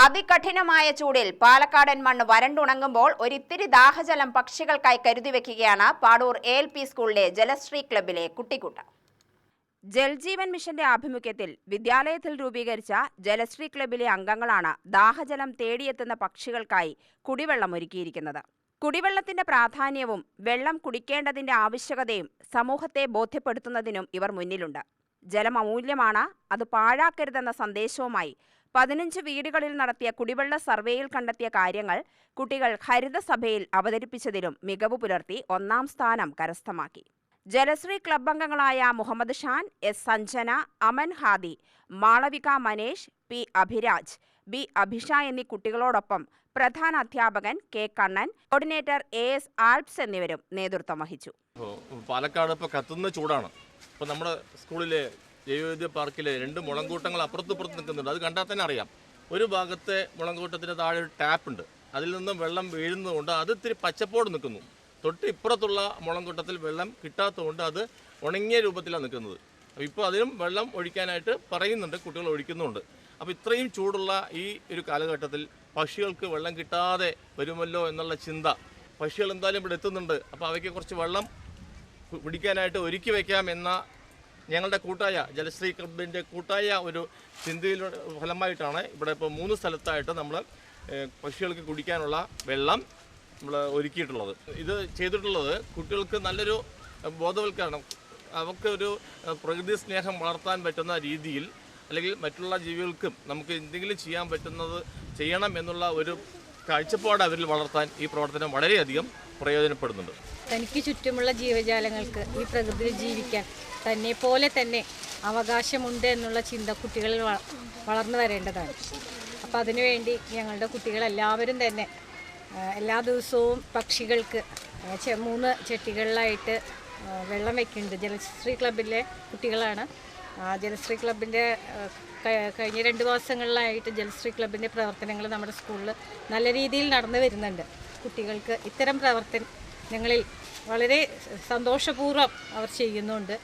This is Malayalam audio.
അതികഠിനമായ ചൂടിൽ പാലക്കാടൻ മണ്ണ് വരണ്ടുണങ്ങുമ്പോൾ ഒരിത്തിരി ദാഹജലം പക്ഷികൾക്കായി കരുതിവെക്കുകയാണ് പാടൂർ ALP സ്കൂളിലെ ജലശ്രീ ക്ലബിലെ കുട്ടിക്കൂട്ടം. ജൽജീവൻ മിഷന്റെ ആഭിമുഖ്യത്തിൽ വിദ്യാലയത്തിൽ രൂപീകരിച്ച ജലശ്രീ ക്ലബിലെ അംഗങ്ങളാണ് ദാഹജലം തേടിയെത്തുന്ന പക്ഷികൾക്കായി കുടിവെള്ളം ഒരുക്കിയിരിക്കുന്നത്. കുടിവെള്ളത്തിന്റെ പ്രാധാന്യവും വെള്ളം കുടിക്കേണ്ടതിന്റെ ആവശ്യകതയും സമൂഹത്തെ ബോധ്യപ്പെടുത്തുന്നതിനും ഇവർ മുന്നിലുണ്ട്. ജലം അമൂല്യമാണ്, അത് പാഴാക്കരുതെന്ന സന്ദേശവുമായി 15 വീടുകളിൽ നടത്തിയ കുടിവെള്ള സർവേയിൽ കണ്ടെത്തിയ കാര്യങ്ങൾ കുട്ടികൾ ഹരിതസഭയിൽ അവതരിപ്പിച്ചതിലും മികവ് പുലർത്തി 1ാം സ്ഥാനം കരസ്ഥമാക്കി. ജലശ്രീ ക്ലബ് അംഗങ്ങളായ Muhammad Shaan, S. Sanjana, Aman Hadi, Malavika Manesh, P. Abhiraj, B. Abhisha എന്നീ കുട്ടികളോടൊപ്പം പ്രധാന അധ്യാപകൻ K. Kannan, coordinator AS Alps എന്നിവരും നേതൃത്വം വഹിച്ചു. പാലക്കാട് ഇപ്പോൾ കത്തുന്ന ചൂടാണ്. ഇപ്പോൾ നമ്മുടെ സ്കൂളിലെ ജൈവവൈദ്യ പാർക്കിലെ 2 മുളങ്കൂട്ടങ്ങൾ അപ്പുറത്തുപുറത്ത് നിൽക്കുന്നുണ്ട്. അത് കണ്ടാൽ തന്നെ അറിയാം. ഒരു ഭാഗത്തെ മുളങ്കൂട്ടത്തിന് താഴെ ഒരു ടാപ്പുണ്ട്. അതിൽ നിന്നും വെള്ളം വീഴുന്നതുകൊണ്ട് അത് ഇത്തിരി പച്ചപ്പോട് നിൽക്കുന്നു. തൊട്ട് ഇപ്പുറത്തുള്ള മുളങ്കൂട്ടത്തിൽ വെള്ളം കിട്ടാത്തതുകൊണ്ട് അത് ഉണങ്ങിയ രൂപത്തിലാണ് നിൽക്കുന്നത്. അപ്പോൾ ഇപ്പോൾ അതിനും വെള്ളം ഒഴിക്കാനായിട്ട് പറയുന്നുണ്ട്, കുട്ടികൾ ഒഴിക്കുന്നുണ്ട്. അപ്പോൾ ഇത്രയും ചൂടുള്ള ഈ ഒരു കാലഘട്ടത്തിൽ പക്ഷികൾക്ക് വെള്ളം കിട്ടാതെ വരുമല്ലോ എന്നുള്ള ചിന്ത, പക്ഷികൾ എന്തായാലും ഇവിടെ എത്തുന്നുണ്ട്, അപ്പോൾ അവയ്ക്ക് കുറച്ച് വെള്ളം പിടിക്കാനായിട്ട് ഒരുക്കി വയ്ക്കാം എന്ന ഞങ്ങളുടെ കൂട്ടായ ജലശ്രീ ക്ലബിൻ്റെ കൂട്ടായ ഒരു ചിന്തയിലൂടെ ഫലമായിട്ടാണ് ഇവിടെ ഇപ്പോൾ 3 സ്ഥലത്തായിട്ട് നമ്മൾ പക്ഷികൾക്ക് കുടിക്കാനുള്ള വെള്ളം നമ്മൾ ഒരുക്കിയിട്ടുള്ളത്. ഇത് ചെയ്തിട്ടുള്ളത് കുട്ടികൾക്ക് നല്ലൊരു ബോധവൽക്കരണം, അവർക്കൊരു പ്രകൃതി സ്നേഹം വളർത്താൻ പറ്റുന്ന രീതിയിൽ, അല്ലെങ്കിൽ മറ്റുള്ള ജീവികൾക്കും നമുക്ക് എന്തെങ്കിലും ചെയ്യാൻ പറ്റുന്നത് ചെയ്യണം എന്നുള്ള ഒരു കാഴ്ചപ്പാട് അവരിൽ വളർത്താൻ ഈ പ്രവർത്തനം വളരെയധികം പ്രയോജനപ്പെടുന്നുണ്ട്. തനിക്ക് ചുറ്റുമുള്ള ജീവജാലങ്ങൾക്ക് ഈ പ്രകൃതിയിൽ ജീവിക്കാൻ തന്നെ പോലെ തന്നെ അവകാശമുണ്ട് എന്നുള്ള ചിന്ത കുട്ടികളിൽ വളർന്നു വരേണ്ടതാണ്. അപ്പോൾ അതിനുവേണ്ടി ഞങ്ങളുടെ കുട്ടികളെല്ലാവരും തന്നെ എല്ലാ ദിവസവും പക്ഷികൾക്ക് 3 ചട്ടികളിലായിട്ട് വെള്ളം വയ്ക്കുന്നുണ്ട്. ജലശ്രീ ക്ലബിലെ കുട്ടികളാണ്. ജലശ്രീ ക്ലബിൻ്റെ കഴിഞ്ഞ 2 മാസങ്ങളിലായിട്ട് ജലശ്രീ ക്ലബിൻ്റെ പ്രവർത്തനങ്ങൾ നമ്മുടെ സ്കൂളിൽ നല്ല രീതിയിൽ നടന്നു വരുന്നുണ്ട്. കുട്ടികൾക്ക് ഇത്തരം പ്രവർത്തനങ്ങളിൽ വളരെ സന്തോഷപൂർവ്വം അവർ ചെയ്യുന്നുണ്ട്.